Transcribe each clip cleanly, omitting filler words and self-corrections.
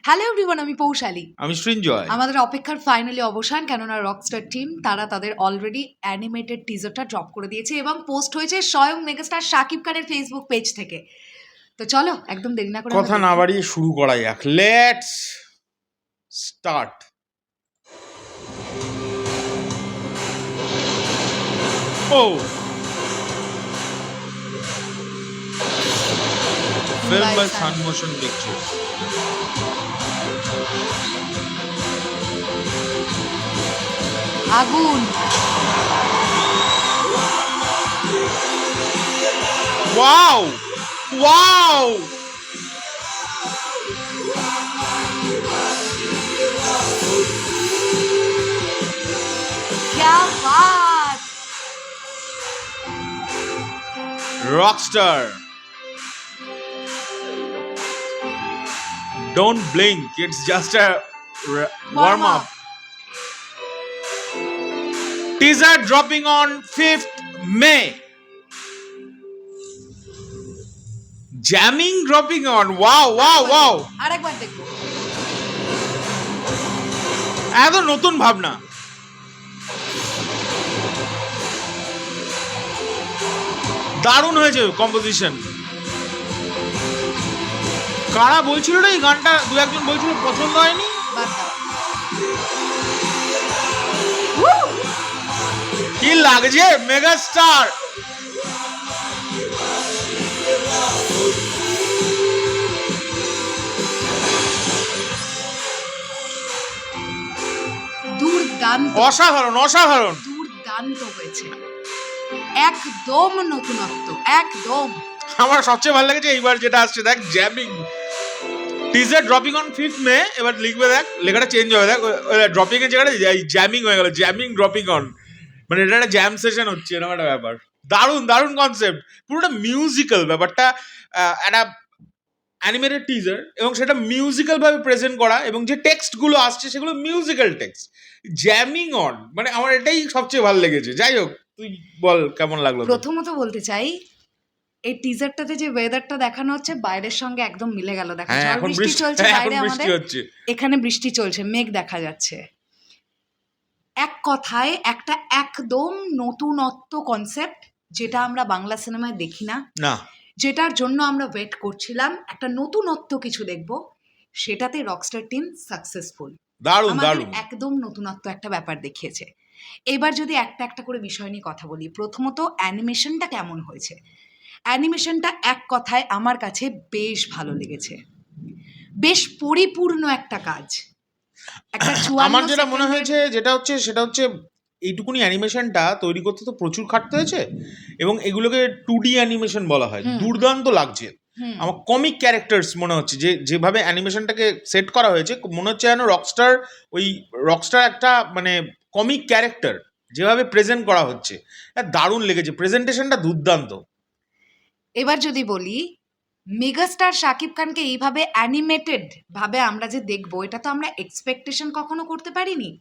Hello everyone, আমি পৌশালী। আমি সৃঞ্জয়। আমাদের অপেক্ষার ফাইনালি অবসান, কেননা রকস্টার টিম তারা তাদের অলরেডি অ্যানিমেটেড টিজারটা ড্রপ করে দিয়েছে এবং পোস্ট হয়েছে স্বয়ং মেগাস্টার শাকিব খানের ফেসবুক পেজ থেকে। তো চলো একদম দেরি না করে কথা না বাড়িয়ে শুরু করা যাক। Let's start. ও film by Sun Motion Pictures. আগুন। Wow! Wow! क्या बात! Rockstar. Don't blink. It's just a warm up. Teaser dropping on 5th May. Jamming dropping on. Wow, wow, wow. আরেকবার দেখো। এত নতুন ভাবনা। দারুণ হয়েছে কম্পোজিশন। কারা বলছিল না এই গানটা, দু একজন বলছিল পছন্দ হয়নি। বাদ দাও। কি লাগছে মেগা স্টার। দুর্দান্ত, অসাধারণ অসাধারণ দুর্দান্ত হয়েছে। একদম নতুনত্ব, একদম। আমার সবচেয়ে ভালো লেগেছে এইবার যেটা আসছে, দেখ jamming. Teaser dropping on 5th May. এবার লিখবে, দেখ লেখাটা চেঞ্জ হবে, দেখ ড্রপিং এর জায়গাটা জ্যামিং হয়ে গেল। জ্যামিং ড্রপিং অন, মানে এটা একটা জ্যাম সেশন হচ্ছে, এরকম একটা ব্যাপার। দারুণ দারুণ কনসেপ্ট, পুরোটা মিউজিক্যাল ব্যাপারটা। একটা অ্যানিমেটেড টিজার এবং সেটা মিউজিক্যাল ভাবে প্রেজেন্ট করা, এবং যে টেক্সট গুলো আসছে সেগুলো মিউজিক্যাল টেক্সট। জ্যামিং অন, মানে আমার এটাই সবচেয়ে ভালো লেগেছে। যাই হোক, তুই বল কেমন লাগলো। প্রথমত বলতে চাই, এই টিজারটাতে যে ওয়েদারটা দেখানো হচ্ছে বাইরের সঙ্গে একদম মিলে গেল। দেখো ঝড় বৃষ্টি চলছে বাইরে, আমাদের এখানে বৃষ্টি চলছে, মেঘ দেখা যাচ্ছে। এক কথায় একটা একদম নতুনত্ব কনসেপ্ট, যেটা আমরা বাংলা সিনেমায় দেখি না, যেটার জন্য আমরা ওয়েট করছিলাম। একটা নতুনত্ব কিছু দেখব, সেটাতে রকস্টার টিম সাকসেসফুল। দারুণ দারুণ, একদম নতুনত্ব একটা ব্যাপার দেখিয়েছে। এবার যদি একটা একটা করে বিষয় নিয়ে কথা বলি, প্রথমত অ্যানিমেশনটা কেমন হয়েছে। অ্যানিমেশনটা এক কথায় আমার কাছে বেশ ভালো লেগেছে, বেশ পরিপূর্ণ একটা কাজ। একটা আমার যেটা মনে হয়েছে সেটা হচ্ছে এইটুকুনি অ্যানিমেশনটা তৈরি করতে তো প্রচুর খাটতে হয়েছে, এবং এগুলোকে 2D অ্যানিমেশন বলা হয়। দুর্দান্ত লাগছে আমার। কমিক ক্যারেক্টার্স মনে হচ্ছে, যেভাবে অ্যানিমেশনটাকে সেট করা হয়েছে, মনে হচ্ছে যেন রকস্টার একটা মানে কমিক ক্যারেক্টার যেভাবে প্রেজেন্ট করা হচ্ছে। দারুণ লেগেছে, প্রেজেন্টেশনটা দুর্দান্ত। এবার যদি বলি, মেগাস্টার শাকিব খানকে এইভাবে অ্যানিমেটেড ভাবে আমরা যে দেখবো, এটা তো আমরা এক্সপেকটেশন কখনো করতে পারিনি।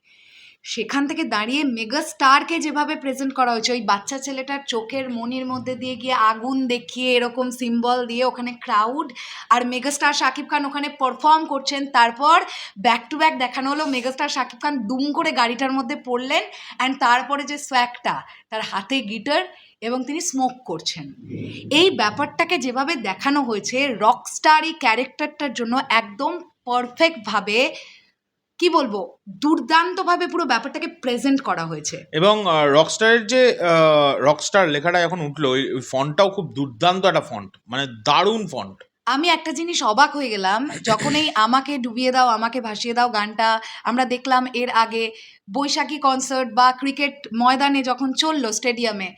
সেখান থেকে দাঁড়িয়ে মেগাস্টারকে যেভাবে প্রেজেন্ট করা হয়েছে, ওই বাচ্চা ছেলেটার চোখের মনির মধ্যে দিয়ে গিয়ে আগুন দেখিয়ে এরকম সিম্বল দিয়ে ওখানে ক্রাউড, আর মেগাস্টার শাকিব খান ওখানে পারফর্ম করছেন। তারপর ব্যাক টু ব্যাক দেখানো হলো মেগাস্টার শাকিব খান দুম করে গাড়িটার মধ্যে পড়লেন, অ্যান্ড তারপরে যে সোয়াগটা, তার হাতে গিটার এবং তিনি স্মোক করছেন। এই ব্যাপারটাকে যেভাবে দেখানো হয়েছে, রকস্টার এই ক্যারেক্টারটার জন্য একদম পারফেক্টভাবে, কি বলবো, দুর্দান্তভাবে পুরো ব্যাপারটাকে প্রেজেন্ট করা হয়েছে। এবং রকস্টারের যে রকস্টার লেখাটা যখন উঠলো, ওই ফন্টটাও খুব দুর্দান্ত একটা ফন্ট, মানে দারুণ ফন্ট। আমি একটা জিনিস অবাক হয়ে গেলাম, যখন এই আমাকে ডুবিয়ে দাও আমাকে ভাসিয়ে দাও গানটা আমরা দেখলাম এর আগে বৈশাখী কনসার্ট বা ক্রিকেট ময়দানে যখন চললো স্টেডিয়ামে,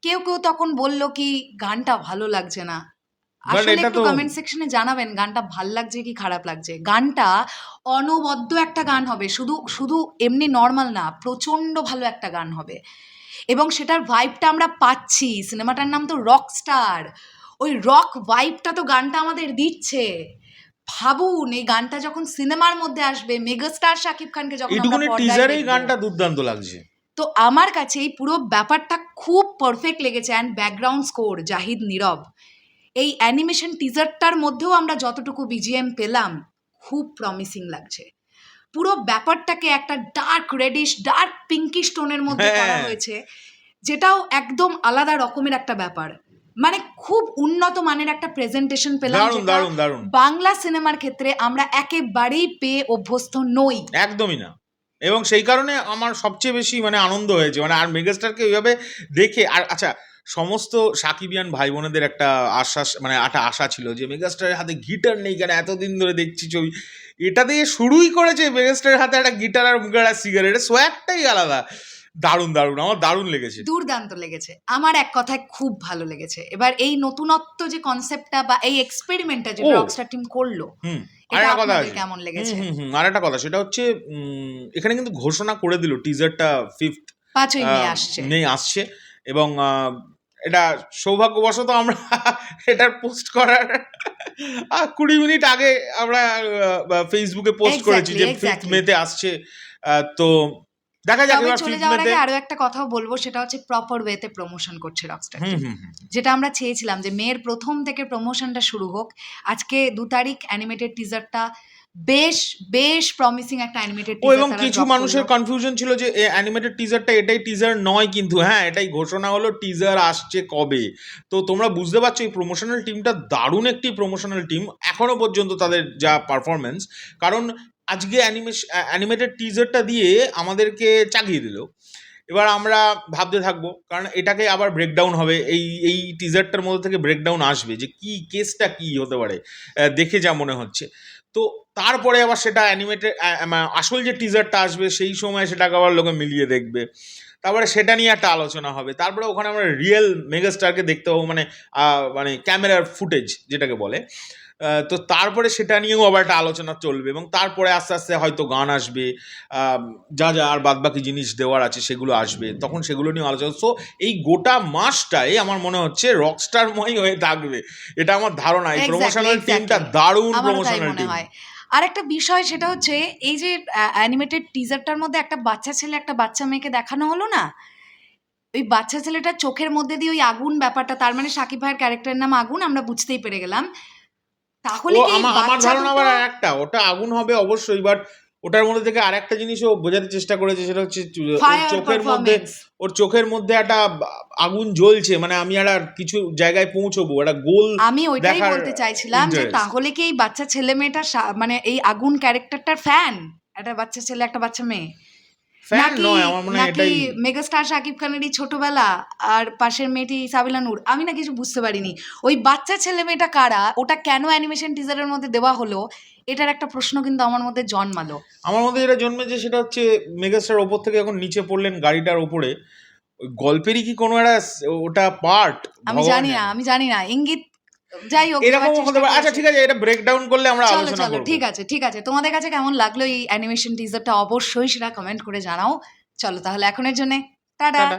কেউ কেউ তখন বলল কি গানটা ভালো লাগছে না। আসলে একটু কমেন্ট সেকশনে জানাবেন গানটা ভাল লাগছে কি খারাপ লাগছে। গানটা অনবদ্য একটা গান হবে, শুধু শুধু এমনি নর্মাল না, প্রচণ্ড ভালো একটা গান হবে, এবং সেটার ভাইবটা আমরা পাচ্ছি। সিনেমাটার নাম তো রকস্টার, ওই রক ভাইবটা তো গানটা আমাদের দিচ্ছে। ভাবুন, এই গানটা যখন সিনেমার মধ্যে আসবে, মেগাস্টার শাকিব খানকে যখন আমরা পর্দায় দেখব, গানটা দুর্দান্ত লাগছে। তো আমার কাছে এই পুরো ব্যাপারটা খুব পারফেক্ট লেগেছে। অ্যান্ড ব্যাকগ্রাউন্ড স্কোর জাহিদ নীরব, এই অ্যানিমেশন টিজারটার মধ্যেও আমরা যতটুকু বিজিএম পেলাম, খুব প্রমিসিং লাগছে। পুরো ব্যাপারটাকে একটা ডার্ক রেডিশ ডার্ক পিঙ্কিশ টোনের মধ্যে করা হ্যাঁ। হয়েছে, যেটাও একদম আলাদা রকমের একটা ব্যাপার। মানে খুব উন্নত মানের একটা প্রেজেন্টেশন পেলাম, দারুণ যেটা দারুণ দারুণ, বাংলা সিনেমার ক্ষেত্রে আমরা একেবারেই পেয়ে অভ্যস্ত নই। একদমই না। এবং সেই কারণে আমার সবচেয়ে বেশি মানে আনন্দ হয়েছে, মানে আর মেগাস্টারকে ওইভাবে দেখে। আর আচ্ছা, সমস্ত সাকিবিয়ান ভাই বোনেদের একটা আশ্বাস, মানে একটা আশা ছিল যে মেগাস্টারের হাতে গিটার নেই কেন, এতদিন ধরে দেখছি ছবি, এটা দিয়ে শুরুই করেছে মেগাস্টারের হাতে একটা গিটার আর মুখে একটা সিগারেট, সোয়াগটাই আলাদা। দারুণ দারুণ, আমার দারুণ লেগেছে, দুর্দান্ত লেগেছে, আমার এক কথায় খুব ভালো লেগেছে। এবার এই নতুনত্ব যে কনসেপ্টটা বা এই এক্সপেরিমেন্টটা যেটা ও। রকস্টার টিম করলো, হুম। এটা আরেকটা কথা আপনাদের আছে, কেমন লেগেছে? আর একটা কথা, সেটা হচ্ছে এখানে কিন্তু ঘোষণা করে দিল টিজারটা 5th 5ই মে আসছে। মে আসছে। এবং এটা সৌভাগ্যবশত আমরা এটার পোস্ট করার 20 মিনিট আগে আমরা ফেসবুকে পোস্ট করেছি যে 5th মেতে আসছে। তো দেখা যাক তবে এবার চলে 5th যাওয়ার মেতে। আগে আরো একটা কথাও বলবো, সেটা হচ্ছে প্রপার ওয়েতে প্রমোশন করছে রকস্টার হুম টিম, হুম হুম। যেটা আমরা চেয়েছিলাম যে মেয়ের প্রথম থেকে প্রমোশনটা শুরু হোক। আজকে 2 তারিখ অ্যানিমেটেড টিজারটা বেশ বেশ প্রমিসিং একটা অ্যানিমেটেড ও, টিজার এবং তারা কিছু ড্রপ মানুষের করলো। কনফিউশন ছিল যে অ্যানিমেটেড টিজারটা এটাই টিজার নয়, কিন্তু হ্যাঁ এটাই ঘোষণা হলো টিজার আসছে কবে। তো তোমরা বুঝতে পারছো এই প্রমোশনাল টিমটা দারুণ একটি প্রমোশনাল টিম এখনো পর্যন্ত, তাদের যা পারফরমেন্স। কারণ আজকে অ্যানিমেটেড টিজারটা দিয়ে আমাদেরকে চাগিয়ে দিল। এবার আমরা ভাবতে থাকবো, কারণ এটাকে আবার ব্রেকডাউন হবে, এই টিজারটার মধ্যে থেকে ব্রেকডাউন আসবে যে কি কেসটা কি হতে পারে দেখে যা মনে হচ্ছে। তো তারপরে আবার সেটা অ্যানিমেটেড আসল যে টিজারটা আসবে সেই সময় সেটাকে আবার লোকে মিলিয়ে দেখবে, তারপরে সেটা নিয়ে একটা আলোচনা হবে, তারপরে ওখানে আমরা রিয়েল মেগাস্টারকে দেখতে পাবো, মানে মানে ক্যামেরার ফুটেজ যেটাকে বলে। তো তারপরে সেটা নিয়েও আবার একটা আলোচনা চলবে, এবং তারপরে আস্তে আস্তে হয়তো গান আসবে, যা যা আর বাদবাকি জিনিস দেওয়ার আছে সেগুলো আসবে, তখন সেগুলো নিয়ে আলোচনা। সো এই গোটা মাসটাই আমার মনে হচ্ছে রকস্টারময় হয়ে থাকবে, এটা আমার ধারণা। এই প্রমোশনাল টিমটা দারুণ প্রমোশনাল টিম। আর একটা বিষয় সেটা হচ্ছে, এই যে অ্যানিমেটেড টিজারটার মধ্যে একটা বাচ্চা ছেলে একটা বাচ্চা মেয়েকে দেখানো হলো না, ওই বাচ্চা ছেলেটার চোখের মধ্যে দিয়ে ওই আগুন ব্যাপারটা, তার মানে সাকিব ভাইয়ের ক্যারেক্টারের নাম আগুন, আমরা বুঝতেই পেরে গেলাম। তাহলে ও, কি আমার বাচ্চা ধারণা আবার দুটো, একটা, ওটা আগুন হবে অবশ্যই, বাট ওটার মধ্যে থেকে আরেকটা জিনিসও বোঝাতে চেষ্টা করেছে, সেটা হচ্ছে ওর ফায়ার চোখের মধ্যে, পারফরমেন্স, ওর চোখের মধ্যে একটা আগুন জ্বলছে, মানে আমি একটা কিছু জায়গায় পৌঁছবো, একটা গোল আমি ওইটাই দেখার বলতে চাইছিলাম যে interest। তাহলে কি এই বাচ্চা ছেলে মেয়েটা মানে এই আগুন ক্যারেক্টারটার ফ্যান, একটা বাচ্চা ছেলে একটা বাচ্চা মেয়ে, ফ্যান নাকি নয়, আমার মনে হয় নাকি এটাই। মেগাস্টার শাকিব খানেরই ছোটবেলা আর পাশের মেয়েটি সাবিলা নূর, আমি না কিছু বুঝতে পারিনি। ওই বাচ্চা ছেলে মেয়েটা কারা, ওটা কেন অ্যানিমেশন টিজারের মধ্যে দেওয়া হলো, এটার একটা প্রশ্ন কিন্তু আমার মধ্যে জন্মালো। আমার মধ্যে যেটা জন্মেছে সেটা হচ্ছে মেগাস্টার ওপর থেকে যখন নিচে পড়লেন গাড়িটার ওপরে, ওই গল্পেরই কি কোনো একটা ওটা পার্ট, আমি জানি না ইঙ্গিত, যাই হোক এরকম দেওয়ার হতে চেষ্টা পারে। আচ্ছা করেছে। ঠিক আছে, এটা ব্রেকডাউন করলে আমরা চলো আলোচনা চলো করবো। ঠিক আছে, তোমাদের কাছে কেমন লাগলো এই অ্যানিমেশন টিজারটা অবশ্যই সেটা কমেন্ট করে জানাও। চলো তাহলে এখনের জন্য টাটা। টাটা।